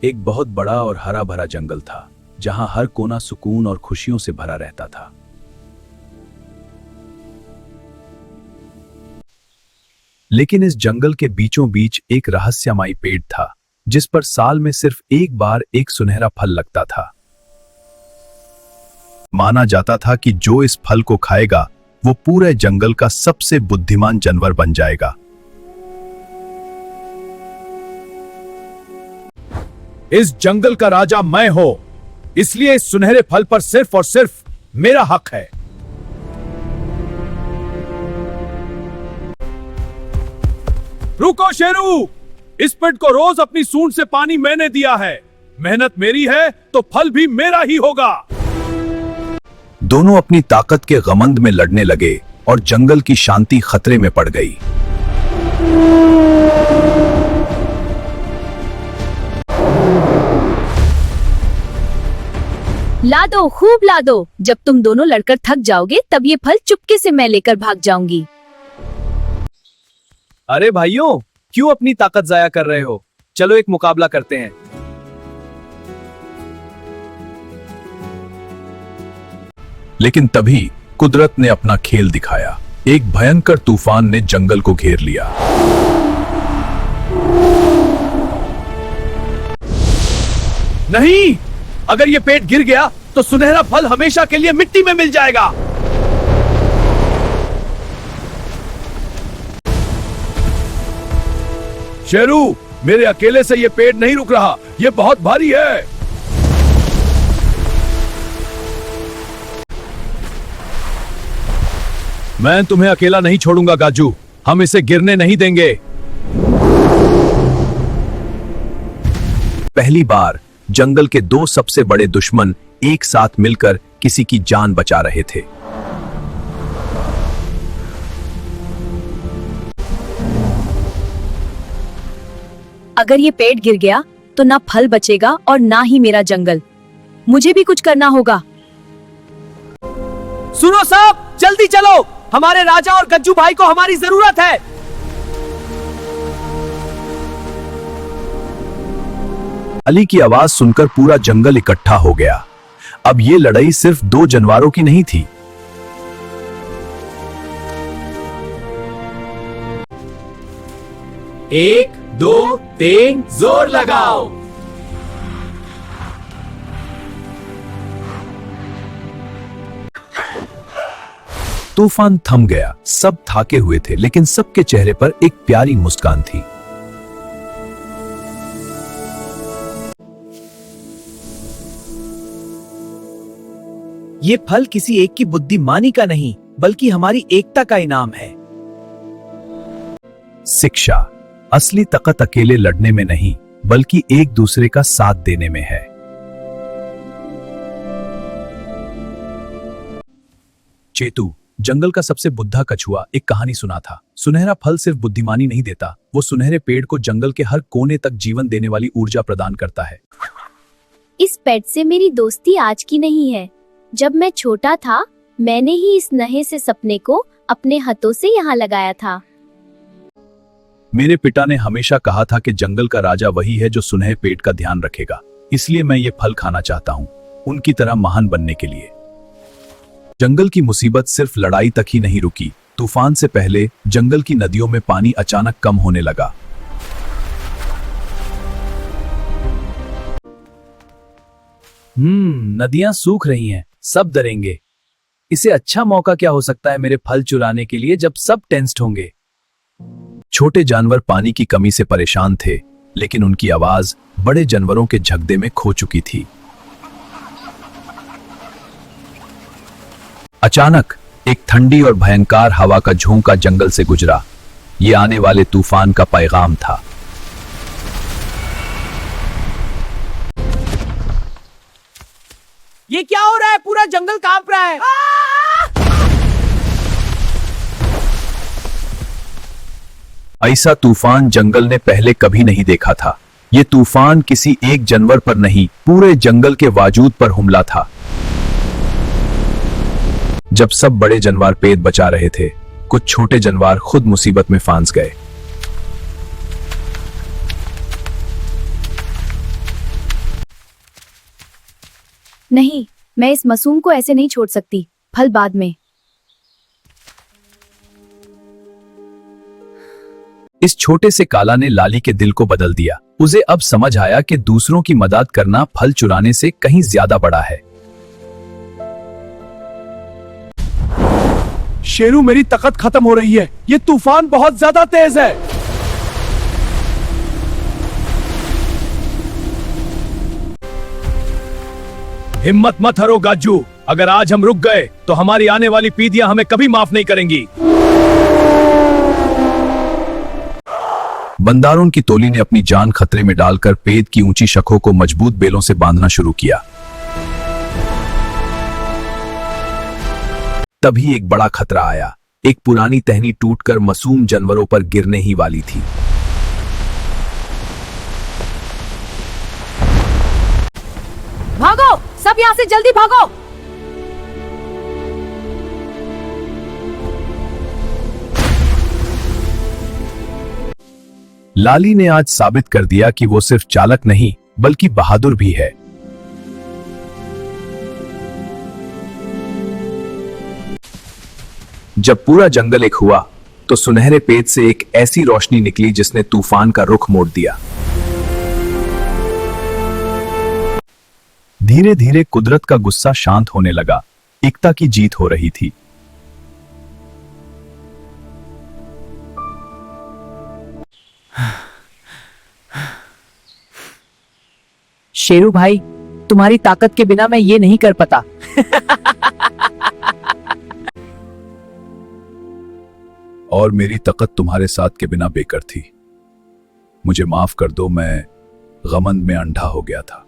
एक बहुत बड़ा और हरा भरा जंगल था जहां हर कोना सुकून और खुशियों से भरा रहता था। लेकिन इस जंगल के बीचों बीच एक रहस्यमयी पेड़ था जिस पर साल में सिर्फ एक बार एक सुनहरा फल लगता था। माना जाता था कि जो इस फल को खाएगा वो पूरे जंगल का सबसे बुद्धिमान जानवर बन जाएगा। इस जंगल का राजा मैं हूं, इसलिए इस सुनहरे फल पर सिर्फ और सिर्फ मेरा हक है। रुको शेरू, इस पेड़ को रोज अपनी सूंड से पानी मैंने दिया है। मेहनत मेरी है तो फल भी मेरा ही होगा। दोनों अपनी ताकत के घमंड में लड़ने लगे और जंगल की शांति खतरे में पड़ गई। ला दो, खूब ला दो। जब तुम दोनों लड़कर थक जाओगे तब ये फल चुपके से मैं लेकर भाग जाऊंगी। अरे भाइयों, क्यों अपनी ताकत जाया कर रहे हो? चलो एक मुकाबला करते हैं। लेकिन तभी कुदरत ने अपना खेल दिखाया। एक भयंकर तूफान ने जंगल को घेर लिया। नहीं, अगर ये पेड़ गिर गया तो सुनहरा फल हमेशा के लिए मिट्टी में मिल जाएगा। शेरू, मेरे अकेले से ये पेड़ नहीं रुक रहा, ये बहुत भारी है। मैं तुम्हें अकेला नहीं छोड़ूंगा गाजू, हम इसे गिरने नहीं देंगे। पहली बार जंगल के दो सबसे बड़े दुश्मन एक साथ मिलकर किसी की जान बचा रहे थे। अगर ये पेड़ गिर गया तो ना फल बचेगा और ना ही मेरा जंगल। मुझे भी कुछ करना होगा। सुनो सब, जल्दी चलो, हमारे राजा और गज्जू भाई को हमारी जरूरत है। अली की आवाज सुनकर पूरा जंगल इकट्ठा हो गया। अब ये लड़ाई सिर्फ दो जानवरों की नहीं थी। एक, दो, तीन, जोर लगाओ। तूफान थम गया। सब थाके हुए थे लेकिन सबके चेहरे पर एक प्यारी मुस्कान थी। ये फल किसी एक की बुद्धिमानी का नहीं बल्कि हमारी एकता का इनाम है। शिक्षा, असली ताकत अकेले लड़ने में नहीं बल्कि एक दूसरे का साथ देने में है। चेतू, जंगल का सबसे बुद्धा कछुआ, एक कहानी सुना था। सुनहरा फल सिर्फ बुद्धिमानी नहीं देता, वो सुनहरे पेड़ को जंगल के हर कोने तक जीवन देने वाली ऊर्जा प्रदान करता है। इस पेड़ से मेरी दोस्ती आज की नहीं है। जब मैं छोटा था मैंने ही इस नन्हे से सपने को अपने हाथों से यहाँ लगाया था। मेरे पिता ने हमेशा कहा था कि जंगल का राजा वही है जो सुनहरे पेड़ का ध्यान रखेगा, इसलिए मैं ये फल खाना चाहता हूँ, उनकी तरह महान बनने के लिए। जंगल की मुसीबत सिर्फ लड़ाई तक ही नहीं रुकी। तूफान से पहले जंगल की नदियों में पानी अचानक कम होने लगा। नदियां सूख रही हैं, सब डरेंगे। इसे अच्छा मौका क्या हो सकता है मेरे फल चुराने के लिए, जब सब टेंस्ड होंगे। छोटे जानवर पानी की कमी से परेशान थे, लेकिन उनकी आवाज बड़े जानवरों के झगड़े में खो चुकी थी। अचानक एक ठंडी और भयंकर हवा का झोंका जंगल से गुजरा। यह आने वाले तूफान का पैगाम था। ये क्या हो रहा है? पूरा जंगल कांप रहा है। ऐसा तूफान जंगल ने पहले कभी नहीं देखा था। यह तूफान किसी एक जानवर पर नहीं, पूरे जंगल के वजूद पर हमला था। जब सब बड़े जानवर पेट बचा रहे थे, कुछ छोटे जानवर खुद मुसीबत में फंस गए। नहीं, मैं इस मासूम को ऐसे नहीं छोड़ सकती। फल बाद में। इस छोटे से काला ने लाली के दिल को बदल दिया। उसे अब समझ आया कि दूसरों की मदद करना फल चुराने से कहीं ज्यादा बड़ा है। शेरू, मेरी ताकत खत्म हो रही है। ये तूफान बहुत ज्यादा तेज है। हिम्मत मत हारो गाजू। अगर आज हम रुक गए तो हमारी आने वाली पीढ़ियां हमें कभी माफ नहीं करेंगी। बंदारों की टोली ने अपनी जान खतरे में डालकर पेड़ की ऊंची शखों को मजबूत बेलों से बांधना शुरू किया। तभी एक बड़ा खतरा आया। एक पुरानी टहनी टूटकर मासूम जानवरों पर गिरने ही वाली थी। भागो, सब यहाँ से जल्दी भागो। लाली ने आज साबित कर दिया कि वो सिर्फ चालक नहीं बल्कि बहादुर भी है। जब पूरा जंगल एक हुआ तो सुनहरे पेड़ से एक ऐसी रोशनी निकली जिसने तूफान का रुख मोड़ दिया। धीरे धीरे कुदरत का गुस्सा शांत होने लगा। एकता की जीत हो रही थी। शेरू भाई, तुम्हारी ताकत के बिना मैं ये नहीं कर पाता। और मेरी ताकत तुम्हारे साथ के बिना बेकार थी। मुझे माफ कर दो, मैं गमंड में अंधा हो गया था।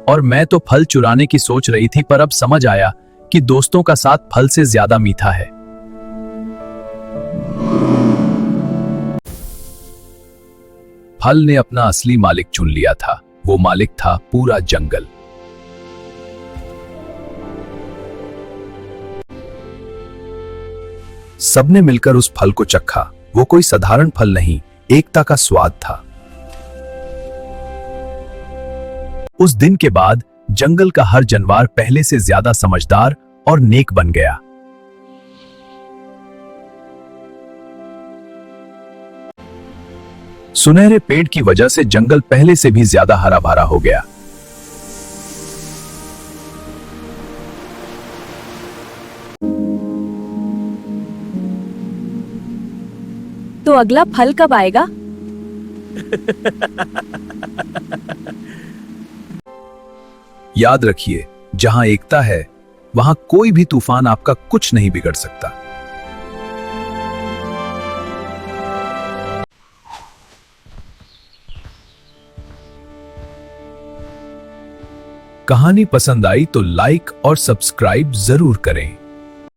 और मैं तो फल चुराने की सोच रही थी, पर अब समझ आया कि दोस्तों का साथ फल से ज्यादा मीठा है। फल ने अपना असली मालिक चुन लिया था। वो मालिक था पूरा जंगल। सबने मिलकर उस फल को चखा। वो कोई साधारण फल नहीं, एकता का स्वाद था। उस दिन के बाद जंगल का हर जानवर पहले से ज्यादा समझदार और नेक बन गया। सुनहरे पेड़ की वजह से जंगल पहले से भी ज्यादा हरा भरा हो गया। तो अगला फल कब आएगा? याद रखिए, जहां एकता है वहां कोई भी तूफान आपका कुछ नहीं बिगड़ सकता। कहानी पसंद आई तो लाइक और सब्सक्राइब जरूर करें।